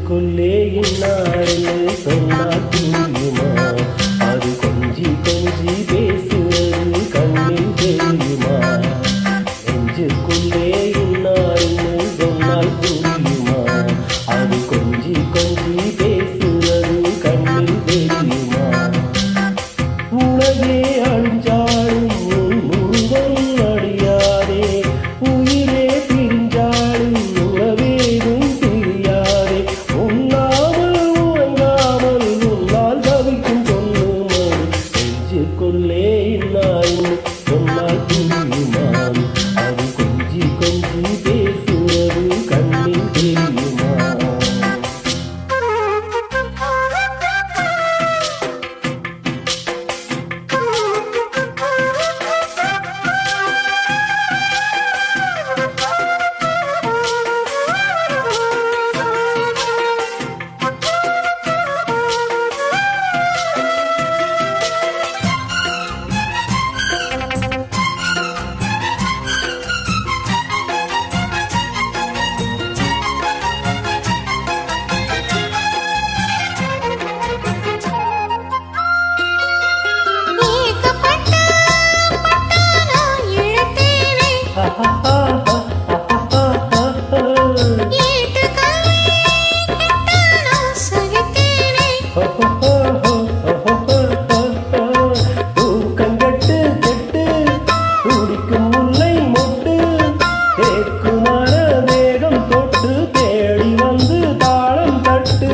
நெஞ்சுக்குள்ளே இன்னாருன்னு சொன்னா புரியுமா? அது கொஞ்சி கொஞ்சி பேசுவது கண்ணில் தெரியுமா? நெஞ்சுக்குள்ளே இன்னாருன்னு சொன்னால் புரியுமா? அது கொஞ்சி கொஞ்சி பேசுவது கண்ணில் தெரியுமா? உலகே அழிஞ்சாலும் உன் உருவம் அழியாதே, உயிரே பிரிஞ்சாலும் உறவேதும் பிரியாதே. உண்ணாமல் உறங்காமல் உன்னால் தவிக்கும் சொல்லுமா? நெஞ்சுக்குள்ளே இன்னாருன்னு சொன்னால் புரியுமா? அது கொஞ்சி கொஞ்சி பேசுவது கண்ணில் தெரியுமா? தூக்கங்கட்டு கெட்டு துடிக்கும் முல்லை மொட்டு தேக்குமர தேகம் தொட்டு தேடி வந்து தாளம் தட்டு.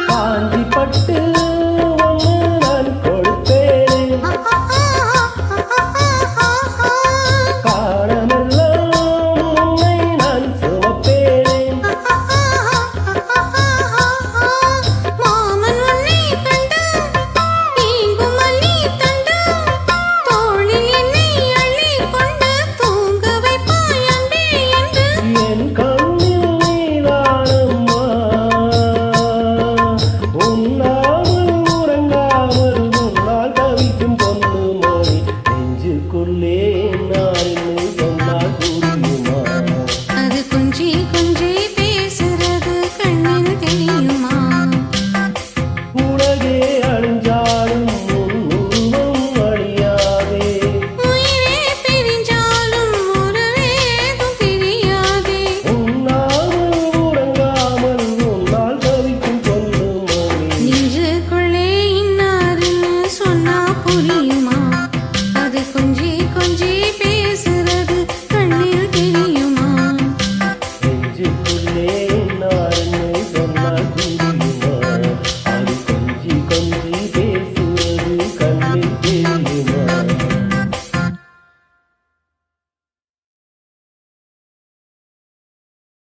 காஞ்சி பட்டு